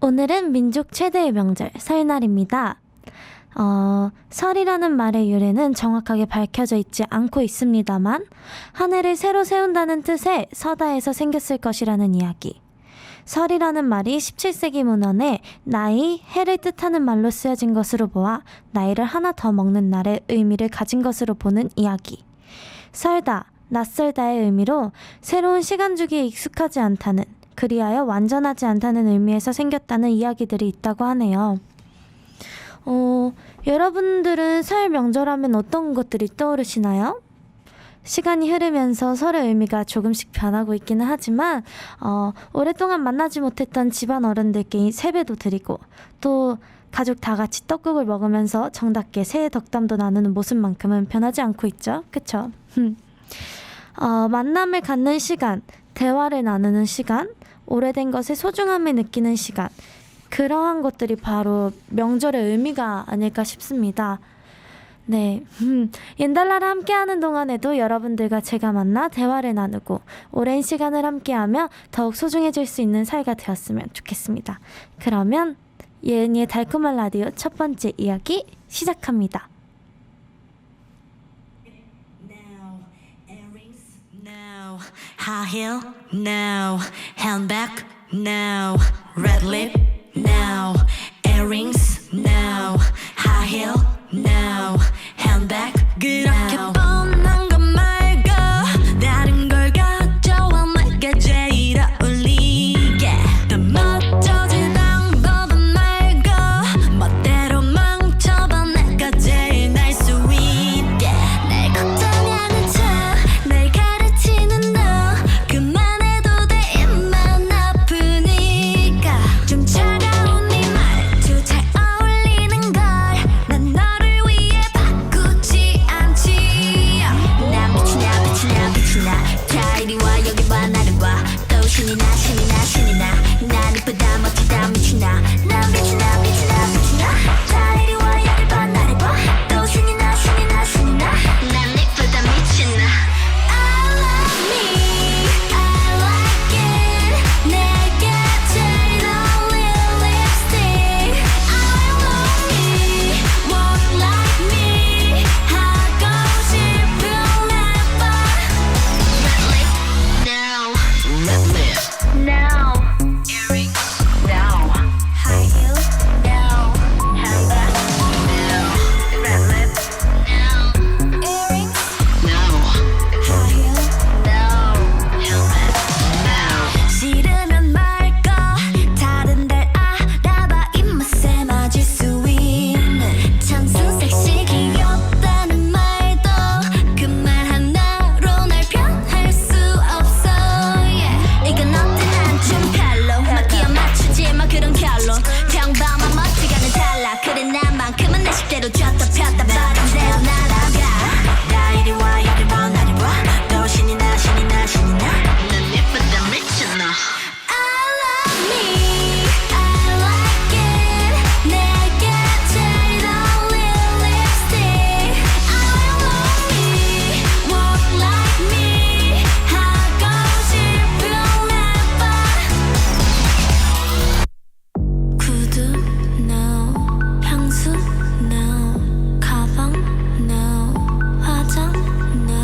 오늘은 민족 최대의 명절 설날입니다. 설이라는 말의 유래는 정확하게 밝혀져 있지 않고 있습니다만 한 해를 새로 세운다는 뜻의 서다에서 생겼을 것이라는 이야기. 설이라는 말이 17세기 문헌에 나이, 해를 뜻하는 말로 쓰여진 것으로 보아 나이를 하나 더 먹는 날의 의미를 가진 것으로 보는 이야기. 설다, 낯설다의 의미로 새로운 시간주기에 익숙하지 않다는, 그리하여 완전하지 않다는 의미에서 생겼다는 이야기들이 있다고 하네요. 여러분들은 설 명절하면 어떤 것들이 떠오르시나요? 시간이 흐르면서 설의 의미가 조금씩 변하고 있기는 하지만 오랫동안 만나지 못했던 집안 어른들께 세배도 드리고 또 가족 다 같이 떡국을 먹으면서 정답게 새해 덕담도 나누는 모습만큼은 변하지 않고 있죠. 그쵸? 만남을 갖는 시간, 대화를 나누는 시간, 오래된 것의 소중함을 느끼는 시간, 그러한 것들이 바로 명절의 의미가 아닐까 싶습니다. 네, 옌달라를 함께하는 동안에도 여러분들과 제가 만나 대화를 나누고 오랜 시간을 함께하며 더욱 소중해질 수 있는 사이가 되었으면 좋겠습니다. 그러면 예은이의 달콤한 라디오 첫 번째 이야기 시작합니다. No, high heel, no, handbag, no, red lip, no, earrings, no, high heel, no, handbag, 그렇게 뻔한 것 말고 다른 걸 가져와 내가 제일 어울리게 더 멋져질 방법은 말고 멋대로 망쳐봐 내가 제일 날 수 있게 날 걱정하는 척날 가르치는 너 그만해도 돼 입만 아프니까 좀 차가운 네 말투 잘 어울리는 걸 난 너를 위해 바꾸지 않지 난 빛이 나 자 이리 와 여기 봐 나를 봐또 신이 나 난 이쁘다 멋지다 미치나 난 빛이 나 자 이리 와 여기 봐 나를 봐또 신이 나 난 이쁘다 미치나 I love me I like it 내게 제일 어울리는 립스틱 I love me walk like me 하고 싶은 래퍼 Red lip now earrings now high heel now handbag now red lip now earrings now high heel now handbag now 싫으면 말고 다른 데 알아봐 입맛에 맞을 수 있는 참수 섹시 귀엽다는 말도 그 말 하나로 날 변할 수 없어 yeah. 이건 어때 난좀 별로 막 끼어 맞추지 마 그런 결론 평범한 멋지가는 달라 그래 나만큼은 내 식대로 줬다 폈다 바람대로 날아가 나 이리 와 여기 봐 나를 봐또 신이 나 난 예쁘다 미쳤나 I love me I like it 내게 제일 어울리는 립스틱 I love me walk like me 하고 싶은 래퍼 구두 no 향수 no 가방 no 화장 no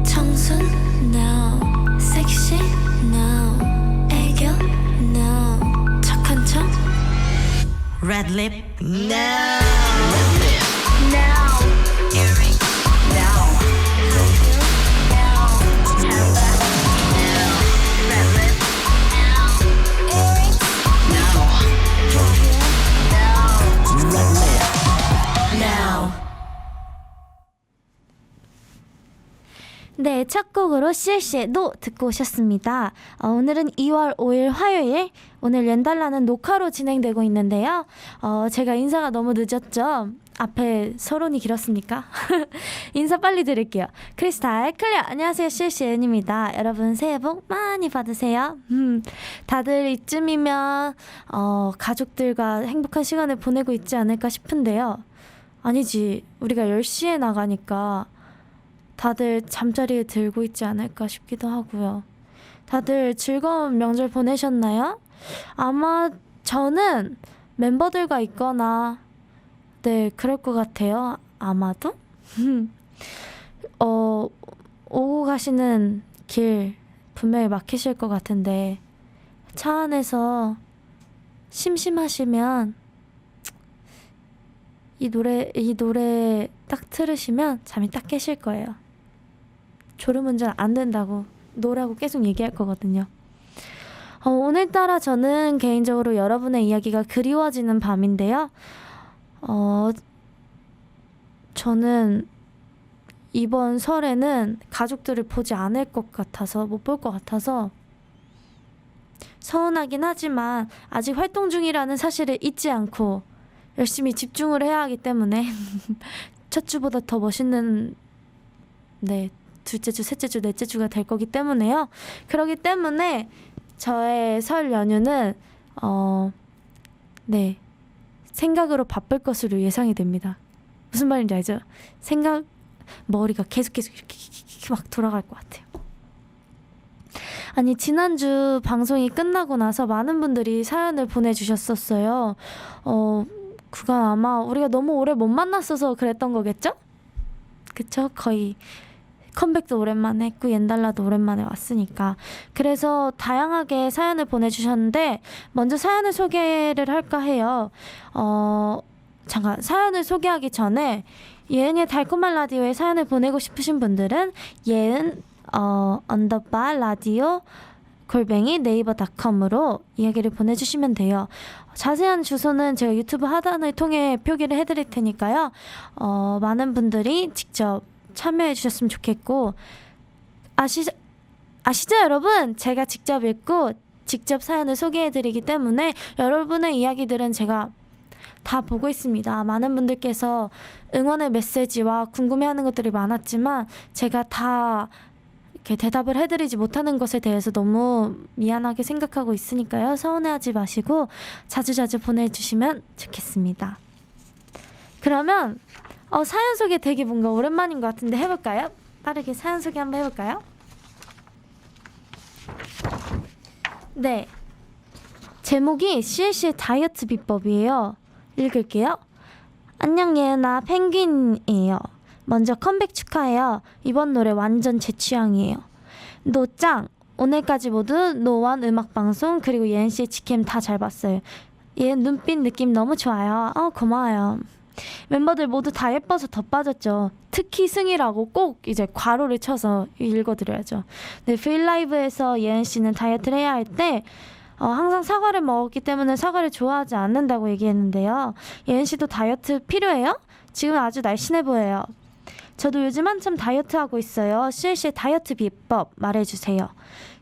청순 no 섹시 no 애교 no 착한 척 red lip no red lip no earrings no high heel no handbag no red lip no earrings no high heel no red lip no 네, 첫 곡으로 CLC의 노 듣고 오셨습니다. 오늘은 2월 5일 화요일, 오늘 옌달라는 녹화로 진행되고 있는데요. 제가 인사가 너무 늦었죠? 앞에 서론이 길었으니까 인사 빨리 드릴게요. 크리스탈 클리어 안녕하세요 CLCN입니다. 여러분 새해 복 많이 받으세요. 다들 이쯤이면 가족들과 행복한 시간을 보내고 있지 않을까 싶은데요. 아니지, 우리가 10시에 나가니까 다들 잠자리에 들고 있지 않을까 싶기도 하고요. 다들 즐거운 명절 보내셨나요? 아마 저는 멤버들과 있거나 네 그럴 것 같아요. 아마도 오고 가시는 길 분명히 막히실 것 같은데 차 안에서 심심하시면 이 노래 딱 틀으시면 잠이 딱 깨실 거예요. 졸음운전 안 된다고 노라고 계속 얘기할 거거든요. 오늘따라 저는 개인적으로 여러분의 이야기가 그리워지는 밤인데요. 저는 이번 설에는 가족들을 보지 않을 것 같아서 못 볼 것 같아서 서운하긴 하지만 아직 활동 중이라는 사실을 잊지 않고 열심히 집중을 해야 하기 때문에 첫 주보다 더 멋있는 네 둘째 주, 셋째 주, 넷째 주가 될 거기 때문에요. 그렇기 때문에 저의 설 연휴는 네 생각으로 바쁠 것으로 예상이 됩니다. 무슨 말인지 알죠? 머리가 계속 이렇게 막 돌아갈 것 같아요. 아니 지난주 방송이 끝나고 나서 많은 분들이 사연을 보내주셨었어요. 그건 아마 우리가 너무 오래 못 만났어서 그랬던 거겠죠? 그쵸? 거의 컴백도 오랜만에 했고 옌달라도 오랜만에 왔으니까 그래서 다양하게 사연을 보내주셨는데 먼저 사연을 소개를 할까 해요. 잠깐 사연을 소개하기 전에 예은의 달콤한 라디오에 사연을 보내고 싶으신 분들은 예은 언더바 라디오 골뱅이 네이버닷컴으로 이야기를 보내주시면 돼요. 자세한 주소는 제가 유튜브 하단을 통해 표기를 해드릴 테니까요. 많은 분들이 직접 참여해 주셨으면 좋겠고 아시죠 여러분? 제가 직접 읽고 직접 사연을 소개해드리기 때문에 여러분의 이야기들은 제가 다 보고 있습니다. 많은 분들께서 응원의 메시지와 궁금해하는 것들이 많았지만 제가 다 이렇게 대답을 해드리지 못하는 것에 대해서 너무 미안하게 생각하고 있으니까요. 서운해하지 마시고 자주자주 보내주시면 좋겠습니다. 그러면 사연 소개 되게 뭔가 오랜만인 것 같은데 해볼까요? 빠르게 사연 소개 한번 해볼까요? 네, 제목이 CLC의 다이어트 비법이에요. 읽을게요. 안녕 예은아, 펭귄이에요. 먼저 컴백 축하해요. 이번 노래 완전 제 취향이에요. 노짱! 오늘까지 모두 노원 음악방송 그리고 예은씨의 직캠 다 잘 봤어요. 예은 눈빛 느낌 너무 좋아요. 고마워요. 멤버들 모두 다 예뻐서 더 빠졌죠. 특히 승희라고 꼭 이제 괄호를 쳐서 읽어드려야죠. 네, 브이라이브에서 예은씨는 다이어트를 해야 할 때 항상 사과를 먹었기 때문에 사과를 좋아하지 않는다고 얘기했는데요. 예은씨도 다이어트 필요해요? 지금 아주 날씬해 보여요. 저도 요즘 한참 다이어트하고 있어요. CLC의 다이어트 비법 말해주세요.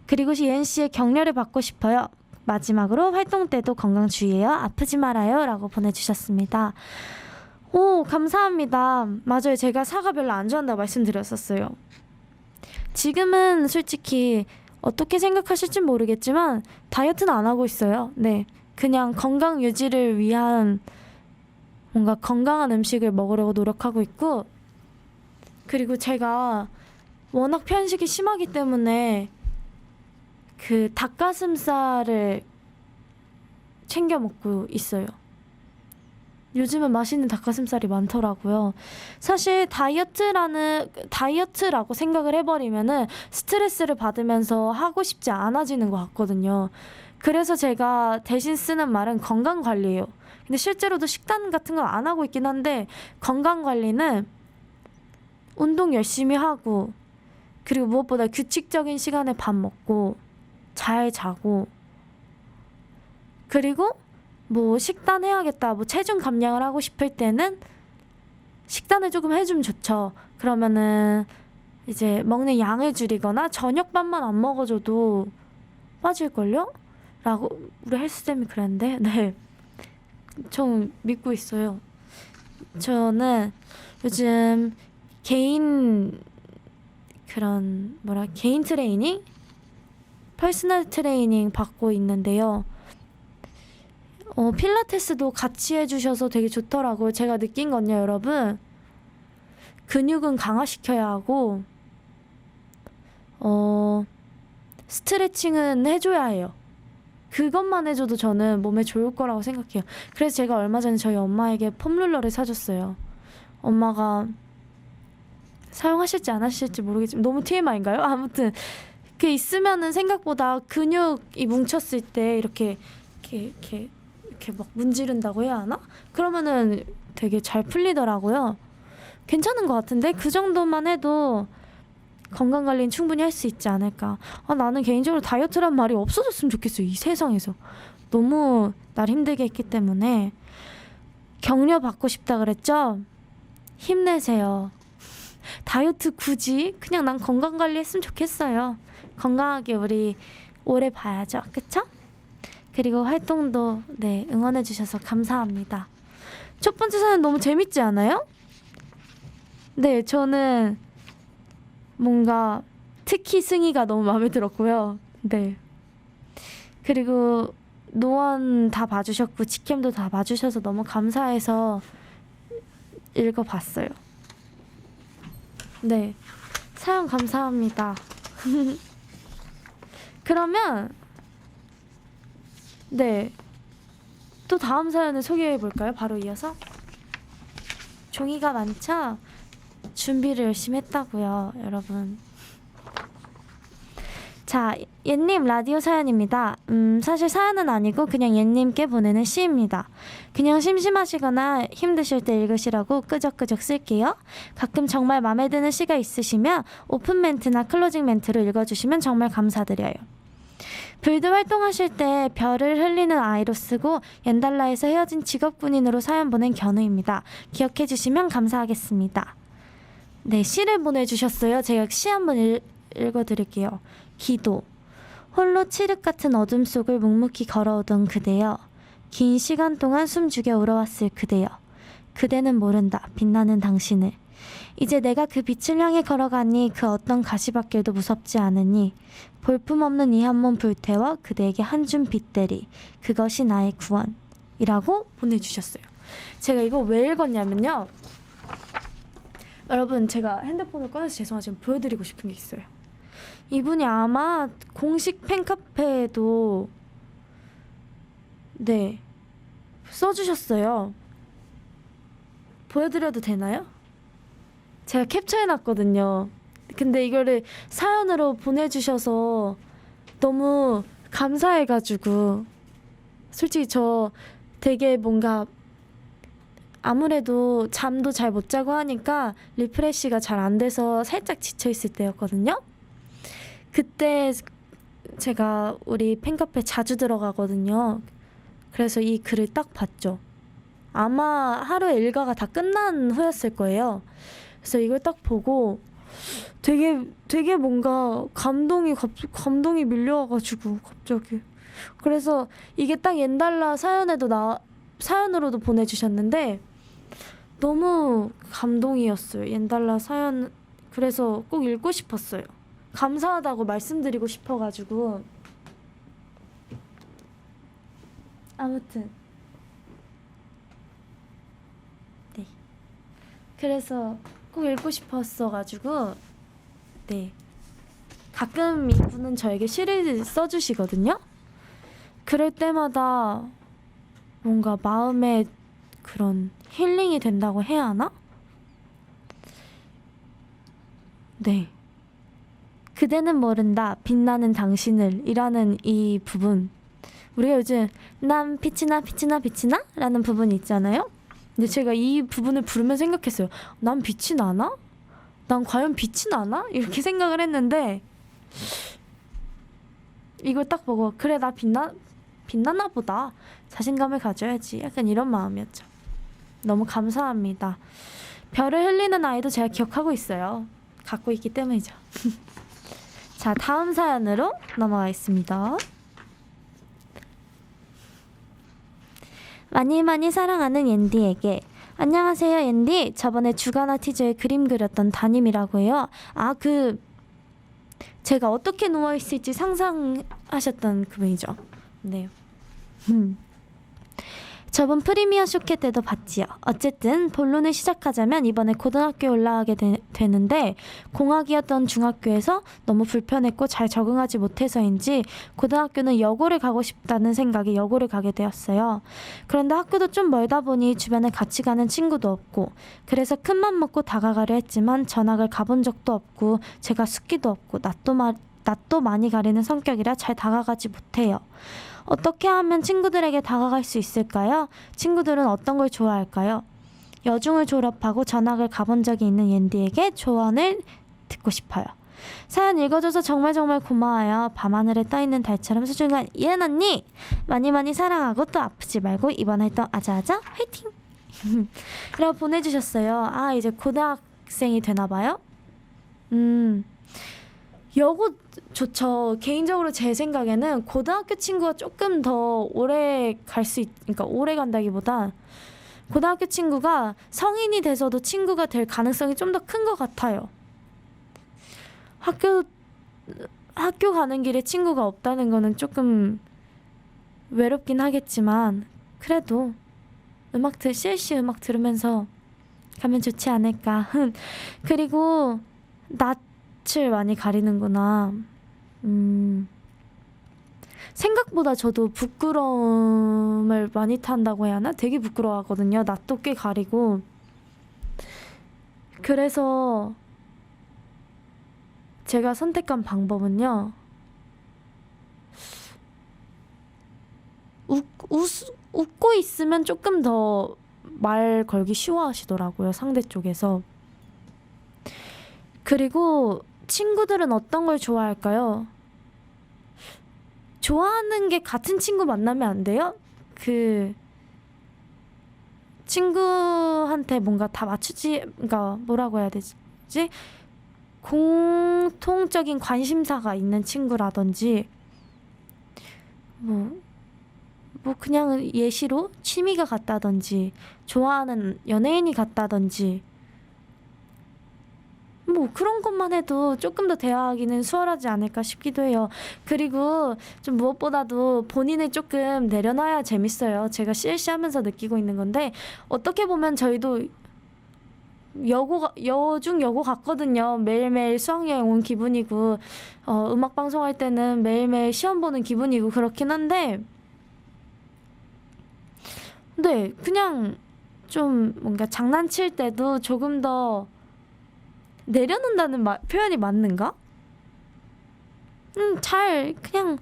그리고 예은씨의 격려를 받고 싶어요. 마지막으로 활동 때도 건강 주의해요. 아프지 말아요. 라고 보내주셨습니다. 오, 감사합니다. 맞아요. 제가 사과 별로 안 좋아한다고 말씀드렸었어요. 지금은 솔직히 어떻게 생각하실지 모르겠지만 다이어트는 안 하고 있어요. 네, 그냥 건강 유지를 위한 뭔가 건강한 음식을 먹으려고 노력하고 있고 그리고 제가 워낙 편식이 심하기 때문에 그 닭가슴살을 챙겨 먹고 있어요. 요즘은 맛있는 닭가슴살이 많더라고요. 사실 다이어트라고 생각을 해버리면은 스트레스를 받으면서 하고 싶지 않아지는 것 같거든요. 그래서 제가 대신 쓰는 말은 건강관리예요. 근데 실제로도 식단 같은 거 안 하고 있긴 한데 건강관리는 운동 열심히 하고 그리고 무엇보다 규칙적인 시간에 밥 먹고 잘 자고 그리고 뭐 식단 해야겠다, 뭐 체중 감량을 하고 싶을 때는 식단을 조금 해주면 좋죠. 그러면은 이제 먹는 양을 줄이거나 저녁밥만 안 먹어줘도 빠질걸요? 라고 우리 헬스쌤이 그랬는데 네, 저 믿고 있어요. 저는 요즘 개인 트레이닝? 퍼스널 트레이닝 받고 있는데요. 필라테스도 같이 해주셔서 되게 좋더라고요. 제가 느낀 건요, 여러분. 근육은 강화시켜야 하고, 스트레칭은 해줘야 해요. 그것만 해줘도 저는 몸에 좋을 거라고 생각해요. 그래서 제가 얼마 전에 저희 엄마에게 폼롤러를 사줬어요. 엄마가 사용하실지 안 하실지 모르겠지만 너무 TMI인가요? 아무튼 그 있으면은 생각보다 근육이 뭉쳤을 때 이렇게 막 문지른다고 해야 하나? 그러면은 되게 잘 풀리더라고요. 괜찮은 것 같은데 그 정도만 해도 건강 관리는 충분히 할 수 있지 않을까. 나는 개인적으로 다이어트란 말이 없어졌으면 좋겠어요. 이 세상에서 너무 날 힘들게 했기 때문에. 격려 받고 싶다 그랬죠? 힘내세요. 다이어트 굳이 그냥 난 건강 관리 했으면 좋겠어요. 건강하게 우리 오래 봐야죠. 그쵸? 그리고 활동도 네 응원해 주셔서 감사합니다. 첫 번째 사연 너무 재밌지 않아요? 네, 저는 뭔가 특히 승희가 너무 마음에 들었고요. 네. 그리고 노원 다 봐주셨고 직캠도 다 봐주셔서 너무 감사해서 읽어봤어요. 네, 사연 감사합니다. 그러면 네, 또 다음 사연을 소개해 볼까요? 바로 이어서. 종이가 많죠? 준비를 열심히 했다고요, 여러분. 자, 옌님 라디오 사연입니다. 사실 사연은 아니고 그냥 옌님께 보내는 시입니다. 그냥 심심하시거나 힘드실 때 읽으시라고 끄적끄적 쓸게요. 가끔 정말 마음에 드는 시가 있으시면 오픈 멘트나 클로징 멘트로 읽어주시면 정말 감사드려요. 불드 활동하실 때 별을 흘리는 아이로 쓰고 옌달라에서 헤어진 직업군인으로 사연 보낸 견우입니다. 기억해 주시면 감사하겠습니다. 네, 시를 보내주셨어요. 제가 시 한번 읽어드릴게요. 기도. 홀로 칠흑 같은 어둠 속을 묵묵히 걸어오던 그대여. 긴 시간 동안 숨죽여 울어왔을 그대여. 그대는 모른다. 빛나는 당신을. 이제 내가 그 빛을 향해 걸어가니 그 어떤 가시밭길도 무섭지 않으니 볼품없는 이 한 몸 불태워 그대에게 한 줌 빛대리. 그것이 나의 구원이라고 보내주셨어요. 제가 이거 왜 읽었냐면요. 여러분, 제가 핸드폰을 꺼내서 죄송하지만 보여드리고 싶은 게 있어요. 이분이 아마 공식 팬카페에도 네 써주셨어요. 보여드려도 되나요? 제가 캡처해놨거든요. 근데 이거를 사연으로 보내주셔서 너무 감사해가지고 솔직히 저 되게 뭔가 아무래도 잠도 잘 못 자고 하니까 리프레시가 잘 안 돼서 살짝 지쳐있을 때였거든요. 그때 제가 우리 팬카페 자주 들어가거든요. 그래서 이 글을 딱 봤죠. 아마 하루에 일과가 다 끝난 후였을 거예요. 그래서 이걸 딱 보고 되게 뭔가 감동이 밀려와가지고 갑자기. 그래서 이게 딱 옌달라 사연으로도 보내주셨는데 너무 감동이었어요. 옌달라 사연. 그래서 꼭 읽고 싶었어요. 감사하다고 말씀드리고 싶어가지고. 아무튼 네, 그래서 꼭 읽고 싶었어가지고 네, 가끔 이분은 저에게 시를 써주시거든요. 그럴 때마다 뭔가 마음에 그런 힐링이 된다고 해야 하나? 네, 그대는 모른다. 빛나는 당신을 이라는 이 부분, 우리가 요즘 난 빛이 나 라는 부분이 있잖아요. 근데 제가 이 부분을 부르면 생각했어요. 난 빛이 나나? 난 과연 빛이 나나? 이렇게 생각을 했는데 이걸 딱 보고 그래, 나 빛나나 보다. 자신감을 가져야지. 약간 이런 마음이었죠. 너무 감사합니다. 별을 흘리는 아이도 제가 기억하고 있어요. 갖고 있기 때문이죠. 자, 다음 사연으로 넘어가겠습니다. 많이 사랑하는 옌디에게. 안녕하세요, 옌디. 저번에 주간화 티저에 그림 그렸던 담임이라고 해요. 제가 어떻게 누워있을지 상상하셨던 그분이죠. 네. 저번 프리미어 쇼케 때도 봤지요. 어쨌든 본론을 시작하자면 이번에 고등학교에 올라가게 되는데 공학이었던 중학교에서 너무 불편했고 잘 적응하지 못해서인지 고등학교는 여고를 가고 싶다는 생각에 여고를 가게 되었어요. 그런데 학교도 좀 멀다 보니 주변에 같이 가는 친구도 없고 그래서 큰맘 먹고 다가가려 했지만 전학을 가본 적도 없고 제가 숫기도 없고 낯도 많이 가리는 성격이라 잘 다가가지 못해요. 어떻게 하면 친구들에게 다가갈 수 있을까요? 친구들은 어떤 걸 좋아할까요? 여중을 졸업하고 전학을 가본 적이 있는 옌디에게 조언을 듣고 싶어요. 사연 읽어줘서 정말 고마워요. 밤하늘에 떠있는 달처럼 소중한 옌 언니 많이 사랑하고 또 아프지 말고 이번 활동 아자아자 화이팅! 라고 보내주셨어요. 아 이제 고등학생이 되나봐요? 여고 좋죠. 개인적으로 제 생각에는 고등학교 친구가 조금 더 오래 그러니까 오래 간다기보다 고등학교 친구가 성인이 돼서도 친구가 될 가능성이 좀 더 큰 것 같아요. 학교 가는 길에 친구가 없다는 거는 조금 외롭긴 하겠지만 그래도 CLC 음악 들으면서 가면 좋지 않을까. 그리고 낯을 많이 가리는구나. 생각보다 저도 부끄러움을 많이 탄다고 해야 하나? 되게 부끄러워하거든요. 낯도 꽤 가리고. 그래서 제가 선택한 방법은요. 웃고 있으면 조금 더 말 걸기 쉬워하시더라고요. 상대 쪽에서. 그리고 친구들은 어떤 걸 좋아할까요? 좋아하는 게 같은 친구 만나면 안 돼요? 그 친구한테 뭔가 다 맞추지, 그러니까 뭐라고 해야 되지? 공통적인 관심사가 있는 친구라든지 뭐 그냥 예시로 취미가 같다든지 좋아하는 연예인이 같다든지 뭐 그런 것만 해도 조금 더 대화하기는 수월하지 않을까 싶기도 해요. 그리고 좀 무엇보다도 본인을 조금 내려놔야 재밌어요. 제가 CLC 하면서 느끼고 있는 건데 어떻게 보면 저희도 여중 여고 같거든요. 매일매일 수학여행 온 기분이고 음악 방송할 때는 매일매일 시험 보는 기분이고 그렇긴 한데 네 그냥 좀 뭔가 장난칠 때도 조금 더 내려놓는다는 표현이 맞는가? 잘 그냥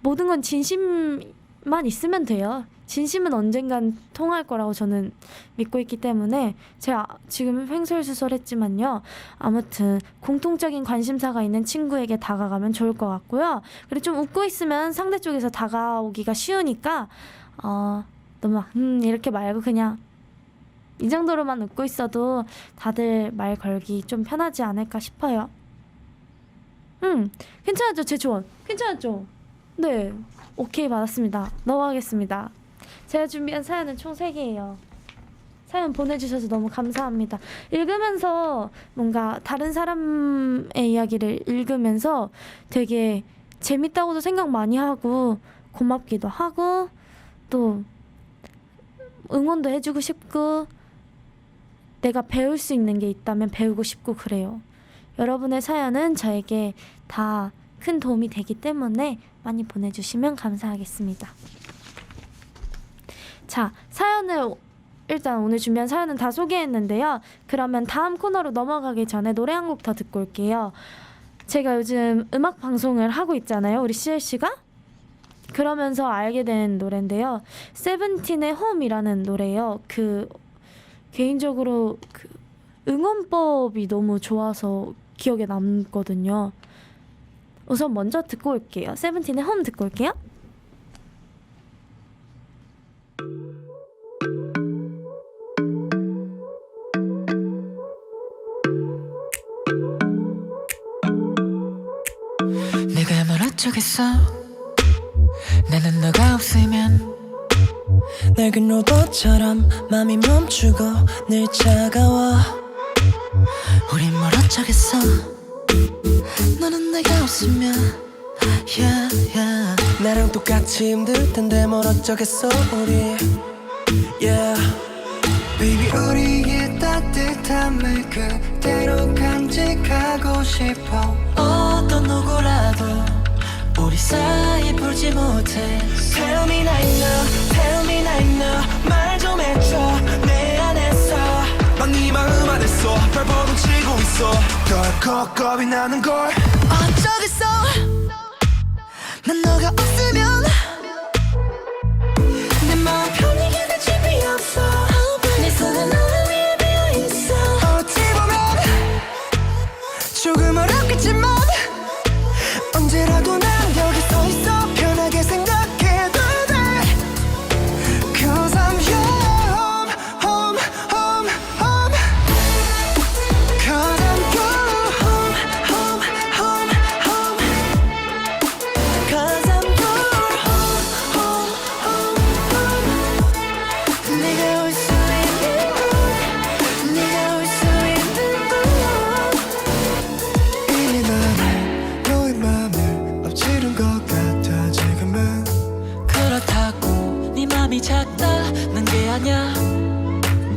모든 건 진심만 있으면 돼요. 진심은 언젠간 통할 거라고 저는 믿고 있기 때문에 제가 지금 횡설수설했지만요. 아무튼 공통적인 관심사가 있는 친구에게 다가가면 좋을 것 같고요. 그리고 좀 웃고 있으면 상대 쪽에서 다가오기가 쉬우니까 너무 이렇게 말고 그냥 이 정도로만 웃고 있어도 다들 말 걸기 좀 편하지 않을까 싶어요. 괜찮았죠? 제 조언 괜찮았죠? 네 오케이 받았습니다. 넘어가겠습니다. 제가 준비한 사연은 총 3개예요. 사연 보내주셔서 너무 감사합니다. 읽으면서 뭔가 다른 사람의 이야기를 읽으면서 되게 재밌다고도 생각 많이 하고 고맙기도 하고 또 응원도 해주고 싶고 내가 배울 수 있는 게 있다면 배우고 싶고 그래요. 여러분의 사연은 저에게 다 큰 도움이 되기 때문에 많이 보내주시면 감사하겠습니다. 자, 사연을 일단 오늘 준비한 사연은 다 소개했는데요. 그러면 다음 코너로 넘어가기 전에 노래 한 곡 더 듣고 올게요. 제가 요즘 음악 방송을 하고 있잖아요. 우리 CLC가? 그러면서 알게 된 노래인데요. 세븐틴의 홈이라는 노래예요. 개인적으로 응원법이 너무 좋아서 기억에 남거든요. 우선 먼저 듣고 올게요. 세븐틴의 홈 듣고 올게요. 내가 뭘 어쩌겠어. 나는 너가 없으면 낡은 로봇처럼 맘이 멈추고 늘 차가워. 우린 뭘 어쩌겠어. 너는 내가 없으면 나랑 똑같이 힘들 텐데 뭘 어쩌겠어 우리. yeah. Baby 우리의 따뜻함을 그대로 간직하고 싶어. 어떤 누구라도 우리 사이 풀지 못해. Tell me right now, tell me right now. 말 좀 해줘 내 안에서. 난 네 마음 안에서 발버둥 치고 있어. 덜컥 겁이 나는 걸 어쩌겠어. 난 너가 없으면 내 마음 편히 견딜 집이 없어. 내 손은 너를 위해 비어있어. 어찌 보면 조금 어렵겠지만 언제라도 난 여기 서 있어. 편하게 생각해도 돼. Cause I'm your home, home, home, home. Cause I'm your home, home, home, home. Cause I'm your home, home, home, home. 네가 올 수 있는 곳, 네가 올 수 있는 곳. 이미 난 너의 맘을 엎치른 것 같아 지금은. 그렇다고 네 맘이 작다 난 게 아냐.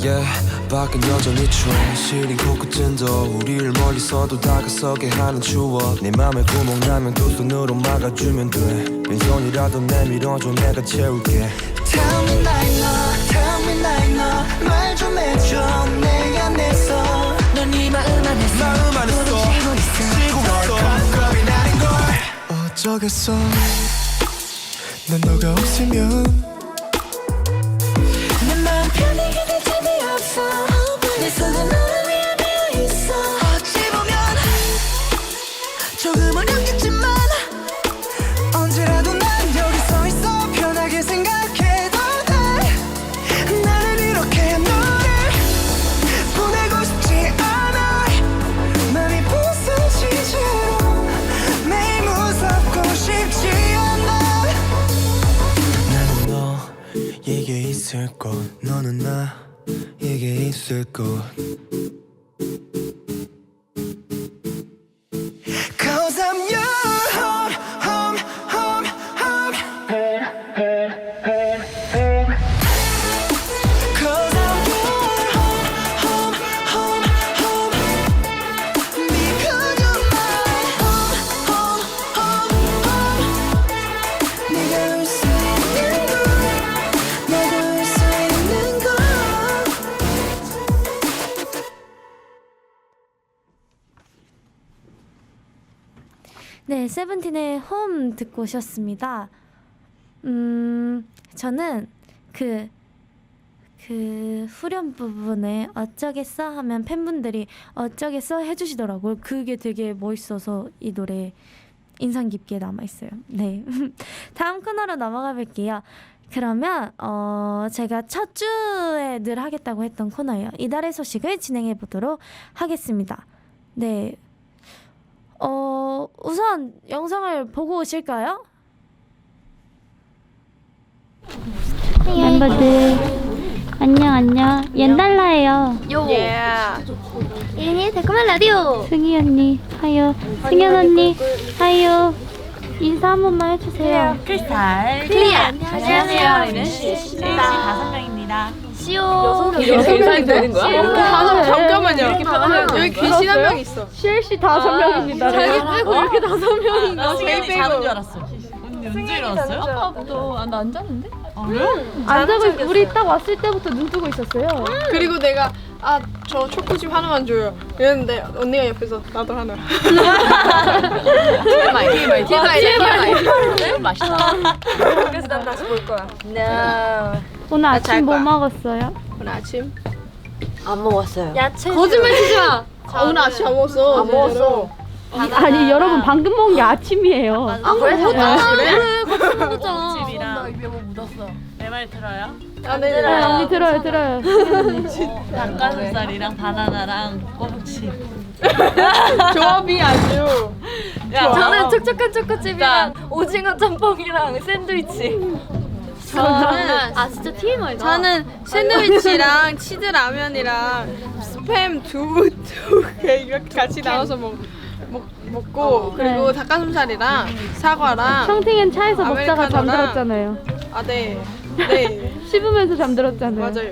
Yeah, 밖은 여전히 추워. 시린 코끝은 더 우리를 멀리서도 다가서게 하는 추억. 내 맘에 구멍 나면 두 손으로 막아주면 돼. 빈손이라도 내밀어줘 내가 채울게. Tell me right now, tell me right now. 말 좀 해줘 내 안에서. 넌 네 마음 안에서 마음 안에서 치고 있어. 치고 있어. 겁이 나는 걸 어쩌겠어. 난 너가 없으면 내 마음 편히 견딜 집이 없어. 내 손은 너를 위해 비어있어. 어찌 보면 조금 어렵겠지만 언제라도 난 여기 서 있어. 편하게 생각해도 돼. 나는 이렇게 너를 보내고 싶지 않아. 맘이 부서지도록 매일 무섭고 싶지 않아. 나는 너에게 있을 것, 너는 나에게 있을 것. Cause I'm your home, home, home, home. Cause I'm your home, home, home, home. Because you're my home, home, home, home. 네가 올 수 있는 곳, 내가 올 수 있는 곳. 네, 세븐틴의 홈 듣고 오셨습니다. 저는 그 후렴 부분에 어쩌겠어 하면 팬분들이 어쩌겠어 해주시더라고요. 그게 되게 멋있어서 이 노래 인상 깊게 남아있어요. 네. 다음 코너로 넘어가 볼게요. 그러면 제가 첫 주에 늘 하겠다고 했던 코너예요. 이달의 소식을 진행해 보도록 하겠습니다. 네. 우선 영상을 보고 오실까요? 멤버들 안녕 옌달라예요. 이은이의 달콤한 라디오. 승희 언니 하요. 승현 언니 하요. 인사 한 번만 해주세요. 클리어. 안녕하세요. 저희는 CLC 5명입니다. 이렇게 인사해도 되는 거야? 잠깐만요. 여기 귀신 한 명 있어. CLC 5명입니다. 자기 빼고 이렇게 5명인가? 나 자기 승현이 자는 줄 빼고. 알았어. 언니 언제 일어났어요? 아까부터 나 안 잤는데? 아 그래? 안 자고 우리 딱 왔을 때부터 눈 뜨고 있었어요. 그리고 내가 저 초코칩 하나만 줘요. 이랬는데 언니가 옆에서 나도 하나. TMI. 맛있다. 그래서 난 다시 볼 거야. 오늘 아침 잘 뭐 거야. 먹었어요? 오늘 아침 야채. 거짓말 치지 마. 오늘 아침 안 먹었어. 안 먹었어. 아니 여러분 방금 먹은 게 아침이에요. 그래? 집이랑 입에 뭐 묻었어. 내 말 들어요? 네. 네, 언니 들어요. 닭가슴살이랑 바나나랑 꼬북치. 조합이 아주. 저는 촉촉한 초코칩이랑 오징어 짬뽕이랑 샌드위치. 저는 진짜 TMI다. 저는 샌드위치랑 치즈 라면이랑 스팸 두 개 이렇게 같이 나눠서 먹고 그리고 닭가슴살이랑 사과랑 청팅은 차에서 먹다가 아메리카노랑- 잠들었잖아요. 네. 씹으면서 잠들었잖아요. 맞아요.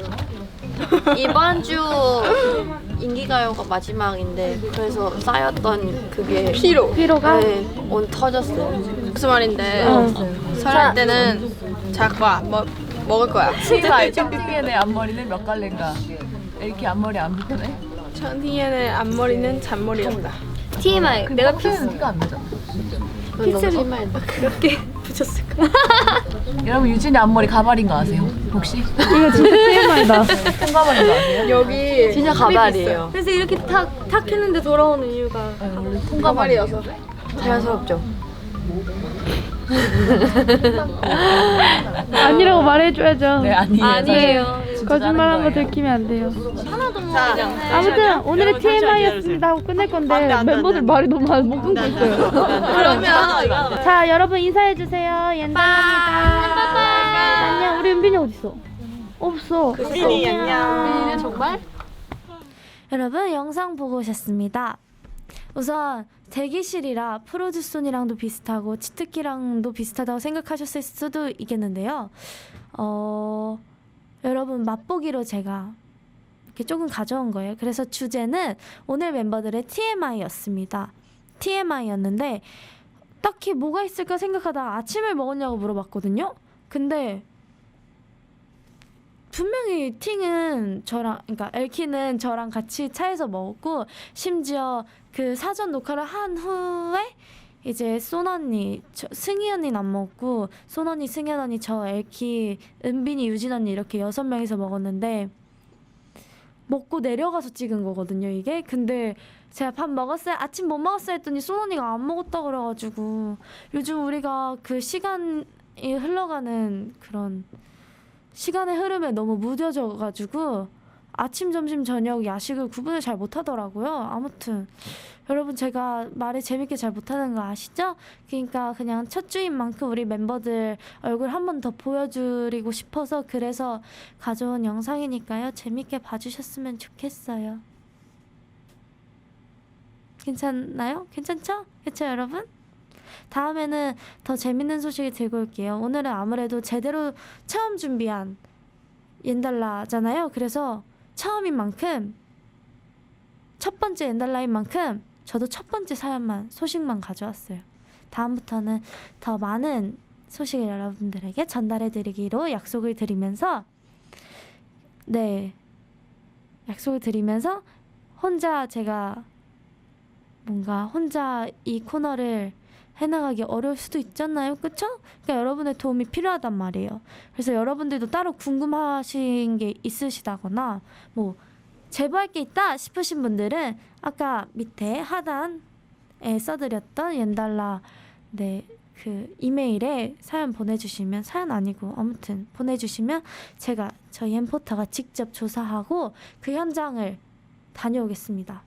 이번 주 인기가요가 마지막인데 그래서 쌓였던 그게 피로가? 네, 오늘 터졌어요. 무슨 말인데 설날 때는 자꾸 먹을 거야. 청팅의 앞머리는 몇 갈래인가? 이렇게 앞머리 안 붙네? 천티엔의 앞머리는 잔머리였다. TMI. 내가 피스가 안 나잖아. 픽셀이 그렇게 붙였을까? 여러분 유진이 앞머리 가발인 거 아세요? 혹시? 이거 진짜 TMI다. 통가발인 거 아세요? 여기 진짜 가발이에요. 그래서 이렇게 탁 했는데 돌아오는 이유가 원래 가발이어서. 자연스럽죠. 아니라고 말해줘야죠. 네 아니에요. 거짓말한 거 들키면 안 돼요. 아무튼 오늘의 TMI였습니다 하고 끝낼 건데 멤버들 말이 너무 못 끊고 있어요. 그러면 자 여러분 인사해주세요. 옌달입니다. 안녕. 우리 은빈이 어딨어? 없어. 은빈이 안녕. 정말? 여러분 영상 보고 오셨습니다. 우선 대기실이라 프로듀손이랑도 비슷하고 치트키랑도 비슷하다고 생각하셨을 수도 있겠는데요. 여러분 맛보기로 제가 이렇게 조금 가져온 거예요. 그래서 주제는 오늘 멤버들의 TMI였습니다. TMI였는데 딱히 뭐가 있을까 생각하다가 아침을 먹었냐고 물어봤거든요. 근데 분명히 팅은 저랑, 그러니까 엘키는 저랑 같이 차에서 먹었고, 심지어 그 사전 녹화를 한 후에 이제 쏜 언니, 승희 언니는 안 먹고 쏜 언니, 승현 언니, 저, 엘키, 은빈이, 유진 언니 이렇게 6명이서 먹었는데 먹고 내려가서 찍은 거거든요 이게. 근데 제가 밥 먹었어요? 아침 못 먹었어요? 했더니 쏜 언니가 안 먹었다 그래가지고 요즘 우리가 그 시간이 흘러가는 그런 시간의 흐름에 너무 무뎌져가지고 아침, 점심, 저녁, 야식을 구분을 잘 못하더라고요. 아무튼 여러분 제가 말을 재밌게 잘 못하는 거 아시죠? 그러니까 그냥 첫 주인 만큼 우리 멤버들 얼굴 한 번 더 보여드리고 싶어서 그래서 가져온 영상이니까요. 재밌게 봐주셨으면 좋겠어요. 괜찮나요? 괜찮죠? 그쵸 여러분? 다음에는 더 재밌는 소식을 들고 올게요. 오늘은 아무래도 제대로 처음 준비한 옌달라잖아요. 그래서 처음인 만큼 첫 번째 옌달라인 만큼 저도 첫 번째 소식만 가져왔어요. 다음부터는 더 많은 소식을 여러분들에게 전달해드리기로 약속을 드리면서 제가 뭔가 혼자 이 코너를 해나가기 어려울 수도 있잖아요. 그쵸? 그러니까 여러분의 도움이 필요하단 말이에요. 그래서 여러분들도 따로 궁금하신 게 있으시다거나 뭐 제보할 게 있다 싶으신 분들은 아까 밑에 하단에 써드렸던 옌달라 그 이메일에 사연 보내주시면, 사연 아니고 아무튼 보내주시면 제가 저희 엠포터가 직접 조사하고 그 현장을 다녀오겠습니다.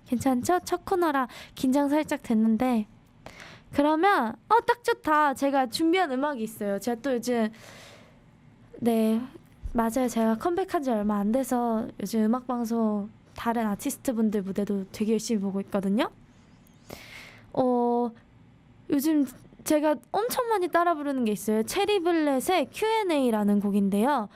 괜찮죠? 첫 코너라 긴장 살짝 됐는데 그러면 딱 좋다. 제가 준비한 음악이 있어요. 제가 또 요즘 맞아요. 제가 컴백한 지 얼마 안 돼서 요즘 음악방송 다른 아티스트 분들 무대도 되게 열심히 보고 있거든요. 요즘 제가 엄청 많이 따라 부르는 게 있어요. 체리블렛의 Q&A라는 곡인데요.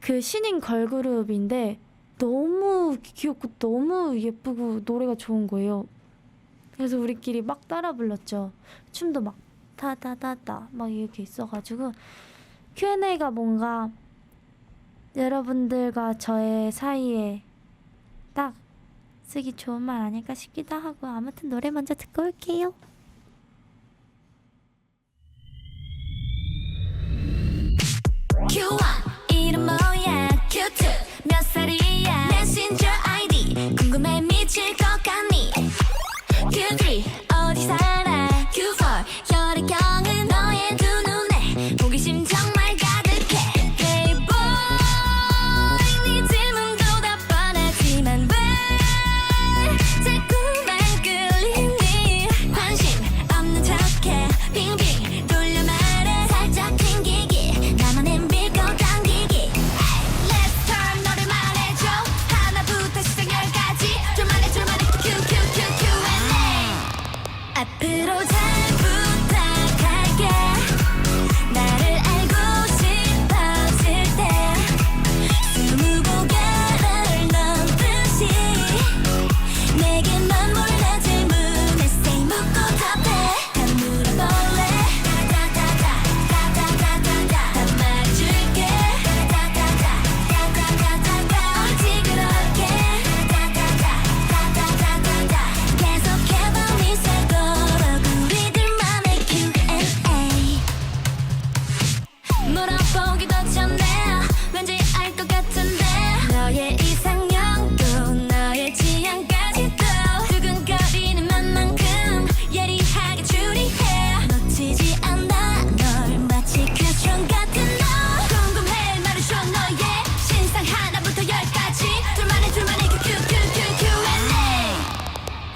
그 신인 걸그룹인데 너무 귀엽고 너무 예쁘고 노래가 좋은 거예요. 그래서 우리끼리 막 따라 불렀죠. 춤도 막 타다다다 막 이렇게 있어가지고 Q&A가 뭔가 여러분들과 저의 사이에 딱 쓰기 좋은 말 아닐까 싶기도 하고 아무튼 노래 먼저 듣고 올게요. Q1 이름 뭐야 Q2 몇 살이야 메신저 아이디 궁금해 미칠 것 같니 Q3 어디 살아 Q4 혈액형은 너의 두 눈에 호기심 정말 가득해 Playboy 네 질문도 다 뻔하지만 왜 자꾸만 끌리니 관심 없는 척해 빙빙 돌려 말해 살짝 튕기기 나만 믿고 간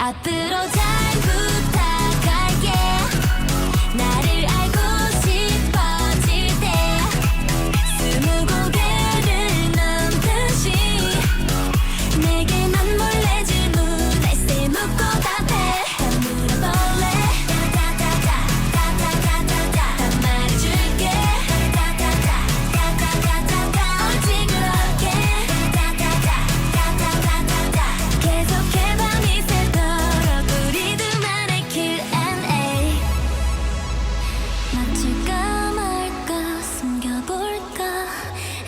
앞으로 잘 부탁할게 나를 알고 싶어질 때 20고개를 넘듯이 내게만 몰래 질문했을 묻고 답해 다 물어볼래 다다다다다다다다다 다 말해줄게 다다다다다다다다 어찌 그렇게 다다다다다다다다 계속해 밤이 새도록 우리들만의 Q&A 맞출까 말까 숨겨볼까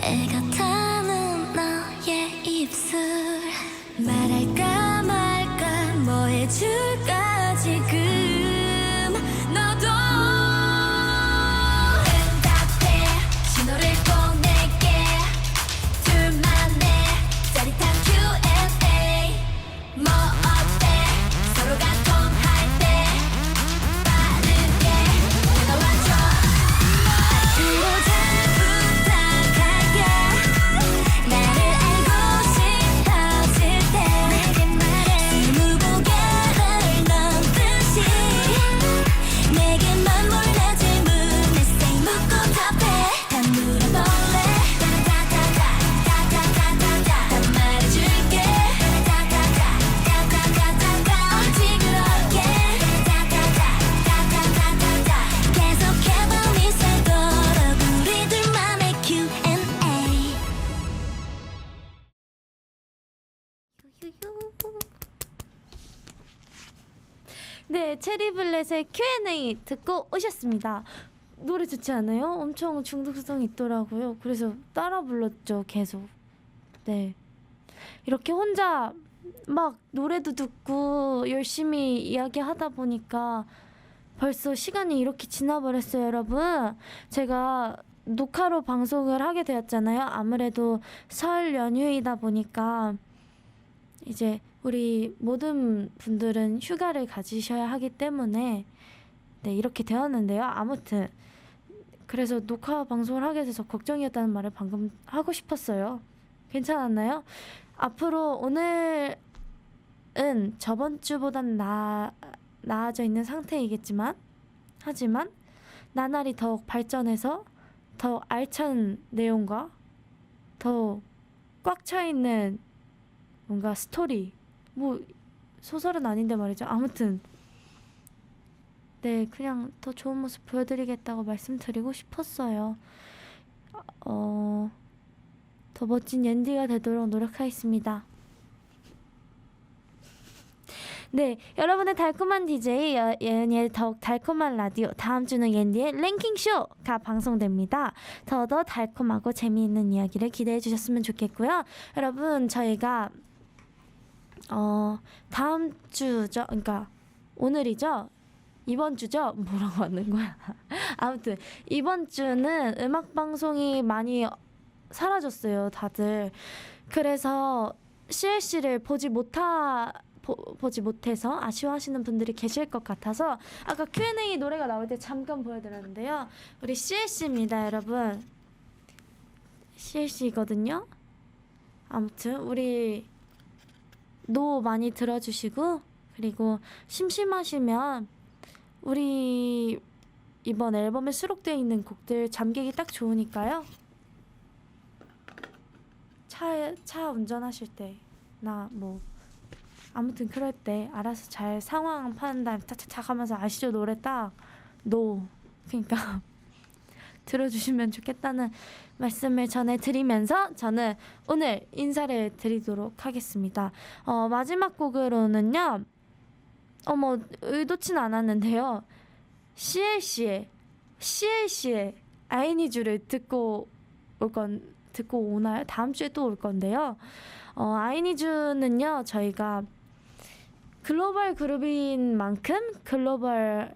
애가 타는 너의 입술 말할까 말까 뭐 해줄까 지금 너도 응답해 신호를 꼭 낼게 둘만의 짜릿한 Q&A 뭐 어때 서로가 통할 때 빠르게 다가와줘 앞으로 잘 부탁할게 나를 알고 싶어질 때 내게 말해 20고개를 넘듯이 내게만 몰래 질문했을 묻고 답해 다 물어볼래 다다다다다다다다다 다 말해줄게 다다다다다다다다 어찌 그렇게 다다다다다다다다 계속해 밤이 새도록 우리들만의 Q&A 네, 체리블렛의 Q&A 듣고 오셨습니다. 노래 좋지 않아요? 엄청 중독성이 있더라고요. 그래서 따라 불렀죠, 계속. 네. 이렇게 혼자 막 노래도 듣고 열심히 이야기하다 보니까 벌써 시간이 이렇게 지나버렸어요, 여러분. 제가 녹화로 방송을 하게 되었잖아요. 아무래도 설 연휴이다 보니까 이제 우리 모든 분들은 휴가를 가지셔야 하기 때문에 네, 이렇게 되었는데요. 아무튼 그래서 녹화 방송을 하게 돼서 걱정이었다는 말을 방금 하고 싶었어요. 괜찮았나요? 앞으로 오늘은 저번 주보단 나아져 있는 상태이겠지만 하지만 나날이 더욱 발전해서 더 알찬 내용과 더 꽉 차 있는 뭔가 스토리 뭐 소설은 아닌데 말이죠. 아무튼 네, 그냥 더 좋은 모습 보여드리겠다고 말씀드리고 싶었어요. 더 멋진 옌디가 되도록 노력하겠습니다. 네, 여러분의 달콤한 DJ 예은이의 더욱 달콤한 라디오, 다음 주는 옌디의 랭킹쇼가 방송됩니다. 더 달콤하고 재미있는 이야기를 기대해 주셨으면 좋겠고요. 여러분, 저희가 다음 주죠, 그러니까 오늘이죠, 이번 주죠, 뭐라고 하는 거야. 아무튼 이번 주는 음악 방송이 많이 사라졌어요, 다들. 그래서 CLC를 보지 못해서 아쉬워하시는 분들이 계실 것 같아서 아까 Q&A 노래가 나올 때 잠깐 보여드렸는데요. 우리 CLC입니다, 여러분. CLC거든요. 아무튼 우리 노 많이 들어주시고, 그리고 심심하시면 우리 이번 앨범에 수록되어 있는 곡들 잠기기 딱 좋으니까요. 차 운전하실 때나 뭐 아무튼 그럴 때 알아서 잘 상황 파는 다음에 차차차 하면서 아시죠? 노래 딱 그러니까 들어주시면 좋겠다는 말씀을 전해드리면서 저는 오늘 인사를 드리도록 하겠습니다. 마지막 곡으로는요, 뭐 의도치는 않았는데요, CLC의 I Need You를 듣고 오나요? 다음 주에 또 올 건데요. I Need You는요, 저희가 글로벌 그룹인 만큼 글로벌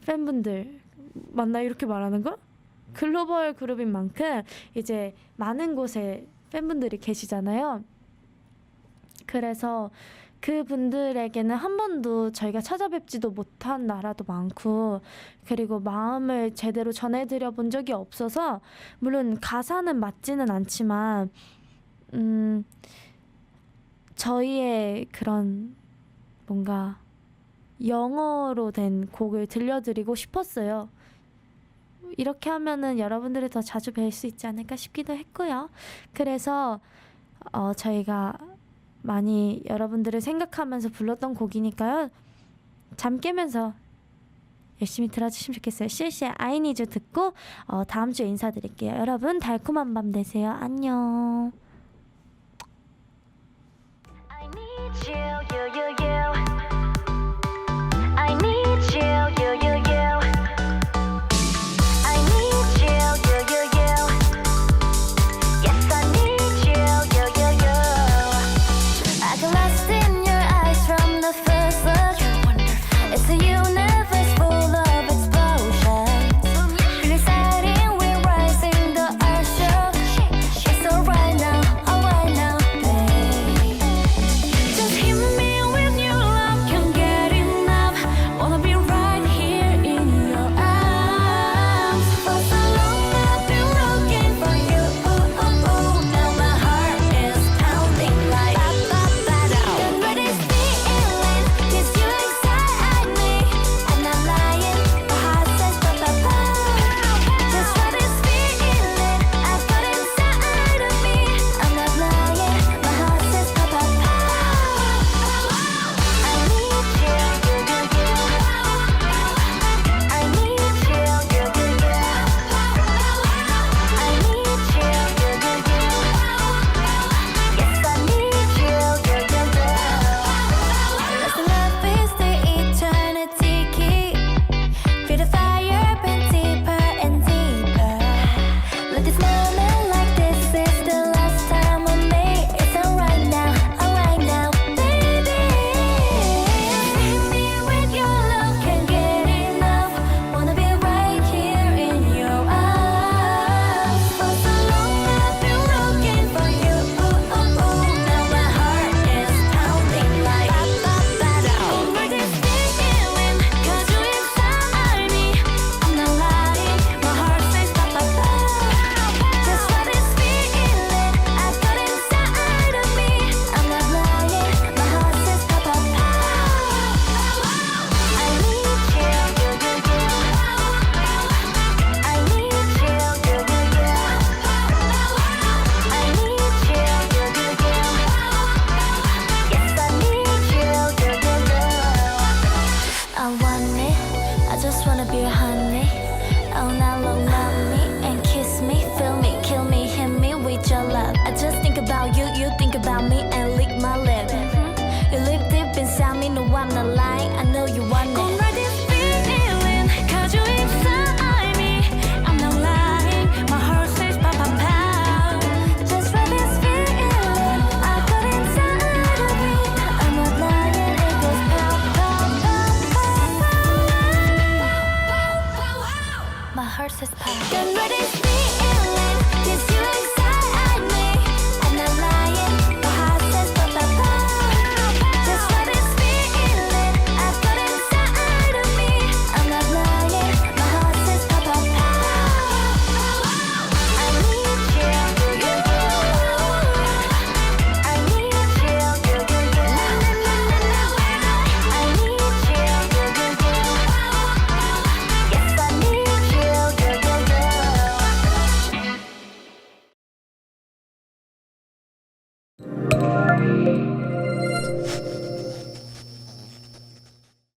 팬분들 맞나 이렇게 말하는 거? 글로벌 그룹인 만큼 이제 많은 곳에 팬분들이 계시잖아요. 그래서 그분들에게는 한 번도 저희가 찾아뵙지도 못한 나라도 많고, 그리고 마음을 제대로 전해드려 본 적이 없어서, 물론 가사는 맞지는 않지만 저희의 그런 뭔가 영어로 된 곡을 들려드리고 싶었어요. 이렇게 하면은 여러분들이 더 자주 뵐 수 있지 않을까 싶기도 했고요. 그래서 저희가 많이 여러분들을 생각하면서 불렀던 곡이니까요. 잠 깨면서 열심히 들어주시면 좋겠어요. 실시의 I Need You 듣고 다음 주에 인사드릴게요. 여러분 달콤한 밤 되세요. 안녕.